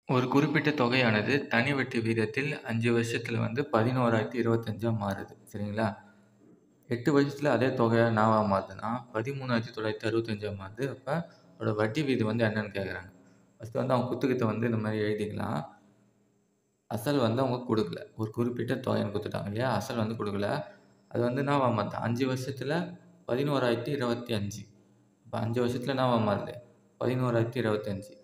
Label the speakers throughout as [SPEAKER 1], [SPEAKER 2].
[SPEAKER 1] ஒரு குறிப்பிட்ட தொகையானது தனி வட்டி வீதத்தில் 5 வருஷத்துல வந்து 11,025 மாறுது. சரிங்களா? 8 வருஷத்துல அதே தொகை என்னவா மாறுதுன்னா, 13,965 மாறுது. அப்ப அதோட வட்டி வீதம் வந்து என்னன்னு கேட்குறாங்க. ஃபர்ஸ்ட்டு வந்து அவங்க புத்தகத்த வந்து இந்த மாரி எழுதிக்கலாம். அசல் வந்து அவங்க குடுக்கல. ஒரு குறிப்பிட்ட தொகைன்னு குடுத்துட்டாங்க இல்லையா? அசல் வந்து குடுக்கல. அது வந்து என்னவா மாறுது? 5 வருஷத்துல 11,025. அப்ப 5 வருஷத்துல என்னவா மாறுது? 11,025.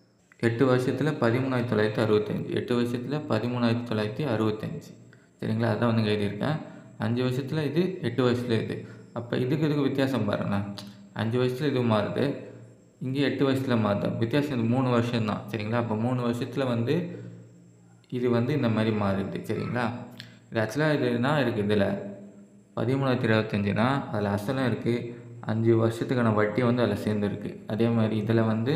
[SPEAKER 1] 8 வருஷத்துல 13,965. 8 வருஷத்துல 13,965. சரிங்களா? அதான் வந்து இங்க எழுதியிருக்கேன். 5 வருஷத்துல இது, 8 வருஷத்துல இது. அப்ப இதுக்கு வித்தியாசம் பாருங்களேன். 5 வருஷத்துல இது மாறுது. இங்க 8 வருஷத்துல மாறுது. வித்தியாசம் இது 3 வருஷம் தான். சரிங்களா? அப்ப 3 வருஷத்துல வந்து இது வந்து இந்த மாரி மாறுது. சரிங்களா? இது ஆக்சுவலா இது என்ன இருக்கு இதுல? 13,025னா அதுல அசலும் இருக்கு. 5 வருஷத்துக்கான வட்டி வந்து அதுல சேர்ந்திருக்கு. அதே மாரி இதுல வந்து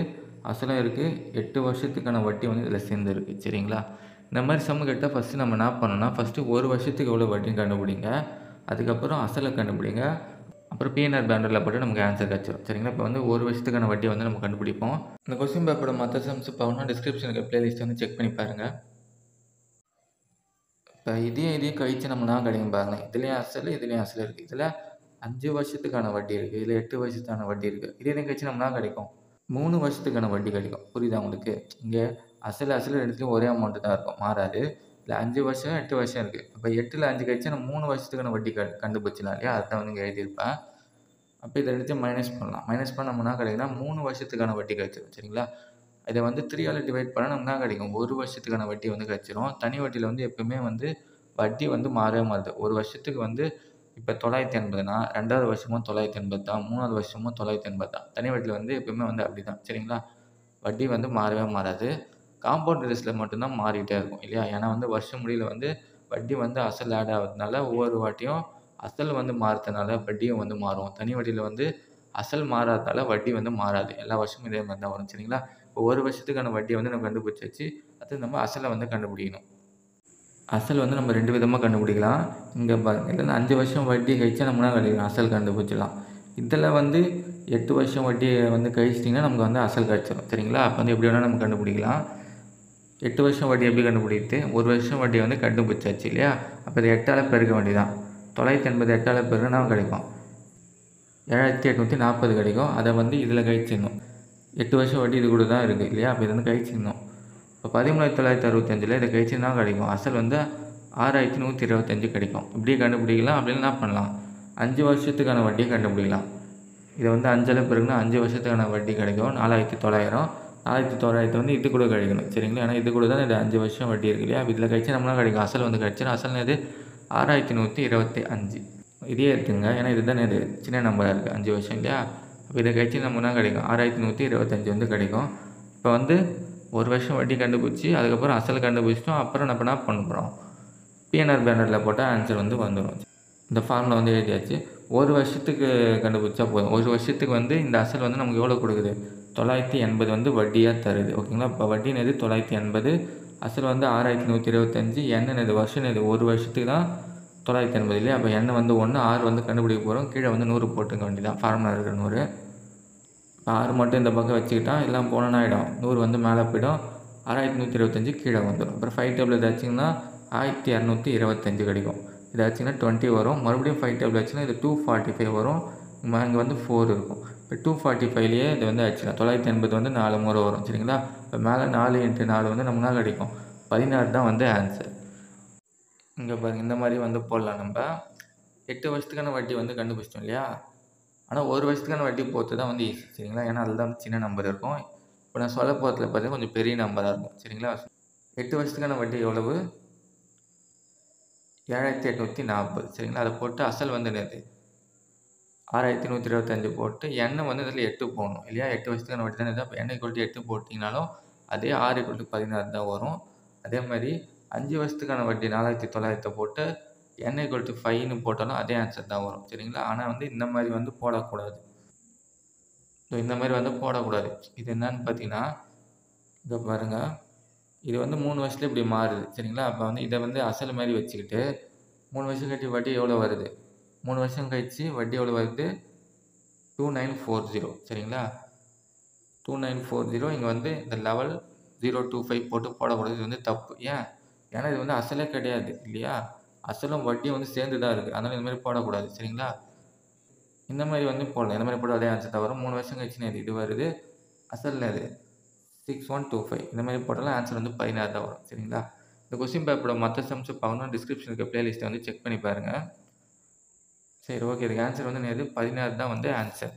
[SPEAKER 1] அசலும் இருக்கு. 8 வருஷத்துக்கான வட்டி வந்து இதுல சேர்ந்திருக்கு. சரிங்களா? இந்த மாரி சம்மு கேட்டா ஃபர்ஸ்ட்டு நம்ம என்ன பண்ணணும்னா, ஃபர்ஸ்ட்டு 1 வருஷத்துக்கு எவ்வளோ வட்டின்னு கண்டுபிடிங்க. அதுக்கப்புறம் அசல கண்டுபிடிங்க. அப்புறம் பிஎன்ஆர் பேனர்ல போட்டா நமக்கு ஆன்சர் கிடைச்சிரும். சரிங்களா? இப்ப வந்து 1 வருஷத்துக்கான வட்டிய வந்து நம்ம கண்டுபிடிப்போம். இந்த கொஸ்டின் பேப்பரோட மத்த சம்ஸ் பார்க்கணும்னா டிஸ்கிரிப்ஷன்ல இருக்க பிளேலிஸ்ட் வந்து செக் பண்ணி பாருங்க. இப்ப இதையும் கழிச்சு நம்ம என்ன கிடைக்கும் பாருங்க. இதுலயும் அசல் இருக்கு. இதுல 5 வருஷத்துக்கான வட்டி இருக்கு. இதுல 8 வருஷத்துக்கான வட்டி இருக்கு. இதையும் கழிச்சு நம்ம என்ன கிடைக்கும்? 3 வருஷத்துக்கான வட்டி கிடைக்கும். புரியுதா உங்களுக்கு? இங்க அசல் 2த்துலயும் ஒரே அமௌண்ட் தான் இருக்கும். மாறாது. இதுல 5 வருஷம், 8 வருஷம் இருக்கு. அப்ப 8ல 5 கழிச்சா நம்ம 3 வருஷத்துக்கான வட்டி கண்டுபிடிச்சிடலாம் இல்லையா? அதான் வந்து இங்க எழுதியிருப்பேன். அப்ப இத 2த்தையும் மைனஸ் பண்ணலாம். மைனஸ் பண்ணா நமக்கு என்ன கிடைக்கும்னா 3 வருஷத்துக்கான வட்டி கிடைச்சிரும். சரிங்களா? இத வந்து 3ஆல டிவைட் பண்ணா நமக்கு என்ன கிடைக்கும்? 1 வருஷத்துக்கான வட்டி வந்து கிடைச்சிரும். தனி வட்டியில வந்து எப்பவுமே வந்து வட்டி வந்து மாறவே மாறாது. 1 வருஷத்துக்கு வந்து இப்ப 980னா 2வது வருஷமும் 980 தான். 3வது வருஷமும் 980 தான். தனி வட்டியில வந்து எப்பவுமே வந்து அப்படிதான். சரிங்களா? வட்டி வந்து மாறவே மாறாது. காம்பவுண்ட் இன்ட்ரெஸ்ட்ல மட்டும் தான் மாறிட்டே இருக்கும் இல்லையா? ஏன்னா வந்து வருஷம் முடியல வந்து வட்டி வந்து அசல் ஆட் ஆகுறதுனால ஒவ்வொரு வாட்டியும் அசல் வந்து மாறுறதுனால வட்டியும் வந்து மாறும். தனி வட்டியில வந்து அசல் மாறாததால வட்டி வந்து மாறாது. எல்லா வருஷமும் இதே மாரி தான் வரும். சரிங்களா? இப்போ 1 வருஷத்துக்கான வட்டிய வந்து நம்ம கண்டுபிடிச்சாச்சு. அடுத்து நம்ம அசல வந்து கண்டுபிடிக்கணும். அசல் வந்து நம்ம 2 விதமா கண்டுபிடிக்கலாம். இங்க பாருங்க. இதுல 5 வருஷம் வட்டி கழிச்சா நம்ம என்ன கண்டுபிடிக்கலாம்? அசல் கண்டுபிடிச்சிடலாம். இதுல வந்து 8 வருஷம் வட்டிய வந்து கழிச்சிட்டிங்கன்னா நமக்கு வந்து அசல் கிடைச்சிரும். சரிங்களா? அப்ப வந்து எப்படி வேணா நம்ம கண்டுபிடிக்கலாம். 8 வருஷம் வட்டி எப்படி கண்டுபிடிக்கிறது? 1 வருஷம் வட்டிய வந்து கண்டுபிடிச்சாச்சு இல்லையா? அப்ப இத 8ஆல பெருக்க வேண்டியதுதான். 980 8ஆல பெருக்குனா என்ன கிடைக்கும்? 7,840 கிடைக்கும். அத வந்து இதுல கழிச்சிடணும். 8 வருஷம் வட்டி இது கூட தான் இருக்கு இல்லையா? அப்ப இத வந்து கழிச்சிடணும். இப்போ 13,965ல இத கழிச்சு என்ன கிடைக்கும்? அசல் வந்து 6,125 கிடைக்கும். இப்படியே கண்டுபிடிக்கலாம். அப்படி இல்லனா என்ன பண்ணலாம்? 5 வருஷத்துக்கான வட்டிய கண்டுபிடிக்கலாம். இத வந்து 5ஆல பெருக்குனா 5 வருஷத்துக்கான வட்டி கிடைக்கும். 4,900. 4,900 வந்து இது கூட கழிக்கணும். சரிங்களா? ஏன்னா இது கூட தான் இந்த 5 வருஷம் வட்டி இருக்கு இல்லையா? இதில கழிச்சா நமக்கு என்ன கிடைக்கும்? அசல் வந்து கிடைச்சிரும். அசல் என்னது? 6,125. இதையே எடுத்துக்கங்க. ஏன்னா இதுதானே இது சின்ன நம்பரா இருக்கு. 5 வருஷம் இல்லையா? அப்ப இத கழிச்சு நமக்கு என்ன கிடைக்கும்? 6,125 வந்து கிடைக்கும். இப்போ வந்து 1 வருஷம் வட்டி கண்டுபிடிச்சு, அதுக்கப்புறம் அசல் கண்டுபிடிச்சிட்டோம். அப்புறம் நம்ம என்ன பண்ண போறோம்? பிஎன்ஆர் பேனர்ல போட்டா ஆன்சர் வந்து வந்துரும். இந்த ஃபார்முலா வந்து எழுதியாச்சு. 1 வருஷத்துக்கு கண்டுபிடிச்சா போதும். 1 வருஷத்துக்கு வந்து இந்த அசல் வந்து நமக்கு எவ்வளோ குடுக்குது? 980 வந்து வட்டியா தருது. ஓகேங்களா? இப்போ வட்டி என்னது? 980. அசல் வந்து 6,125. எண் என்னது? வருஷம் என்னது? 1 வருஷத்துக்கு தான் 980 இல்லையா? அப்போ எண் வந்து 1, 6 வந்து கண்டுபிடிக்க போறோம். கீழ வந்து 100 போட்டுக்க வேண்டியதுதான். ஃபார்முலா இருக்கிற 100. 6 மட்டும் இந்த பக்கம் வச்சுக்கிட்டா எல்லாம் போனா என்ன ஆயிடும்? 100 வந்து மேலே போயிடும். 6,125 கீழே வந்துடும். அப்புறம் 5 டேபிள் இதை வச்சிங்கன்னா 1,225 கிடைக்கும். இதை வச்சிங்கன்னா 20 வரும். மறுபடியும் 5 டேபிள் வச்சிங்கன்னா இது 245 வரும். இங்கே வந்து 4 இருக்கும். இப்போ 245லேயே இது வந்து ஆச்சுன்னா 980 வந்து 4 முறை வரும். சரிங்களா? இப்போ மேலே 4 × 4 வந்து நமக்கு என்ன கிடைக்கும்? 16 தான் வந்து ஆன்சர். இங்கே பாருங்க இந்த மாதிரி வந்து போடலாம் நம்ம. 8 வருஷத்துக்கான வட்டி வந்து கண்டுபிடிச்சிட்டோம் இல்லையா? ஆனால் 1 வருஷத்துக்கான வட்டி பொறுத்து தான் வந்து ஈஸி. சரிங்களா? ஏன்னா அதில் தான் சின்ன நம்பர் இருக்கும். இப்போ நான் சொல்ல போகிறதுல பார்த்தீங்கன்னா கொஞ்சம் பெரிய நம்பராக இருக்கும். சரிங்களா? 8 வருஷத்துக்கான வட்டி எவ்வளவு? 7,840. சரிங்களா? அதை போட்டு அசல் வந்து என்னது? 6,125 போட்டு எண் வந்து இதில் 8 போடணும் இல்லையா? 8 வருஷத்துக்கான வட்டி தானே இது. அப்போ n = 8 போட்டிங்கனாலும் அதே 6 = 16 தான் வரும். அதே மாதிரி 5 வருஷத்துக்கான வட்டி 4,900 போட்டு n = 5ன்னு போட்டாலும் அதே ஆன்சர் தான் வரும். சரிங்களா? ஆனால் வந்து இந்த மாதிரி வந்து போடக்கூடாது. இந்த மாதிரி வந்து போடக்கூடாது. இது என்னன்னு பார்த்தீங்கன்னா, இதை பாருங்க. இது வந்து 3 வருஷத்துல இப்படி மாறுது. சரிங்களா? அப்போ வந்து இதை வந்து அசல் மாதிரி வச்சுக்கிட்டு 3 வருஷம் கழிச்சு வட்டி எவ்வளோ வருது? 3 வருஷம் கழிச்சு வட்டி எவ்வளோ வருது? 2940. சரிங்களா? 2940 இங்கே வந்து இந்த லெவல் 025 போட்டு போடக்கூடாது. இது வந்து தப்பு. ஏன்? ஏன்னா இது வந்து அசலே கிடையாது இல்லையா? அசலும் வட்டியும் வந்து சேர்ந்து தான் இருக்கு. அதனால இந்த மாரி போடக்கூடாது. சரிங்களா? இந்த மாரி வந்து போடலாம். இந்த மாரி போட்டா அதே ஆன்சர் தான் வரும். 3 வருஷம் கழிச்சு இது வருது. அசல் என்னது? 6125 இந்த மாரி போட்டாலும் ஆன்சர் வந்து 16 தான் வரும். சரிங்களா? இந்த கொஸ்டின் பேப்பரோட மத்த சம்ஸ் பார்க்கணும்னா டிஸ்கிரிப்ஷன்ல இருக்க பிளேலிஸ்ட்ட வந்து செக் பண்ணி பாருங்க. சரி ஓகே. இதுக்கு ஆன்சர் வந்து என்னது? 16 தான் வந்து ஆன்சர்.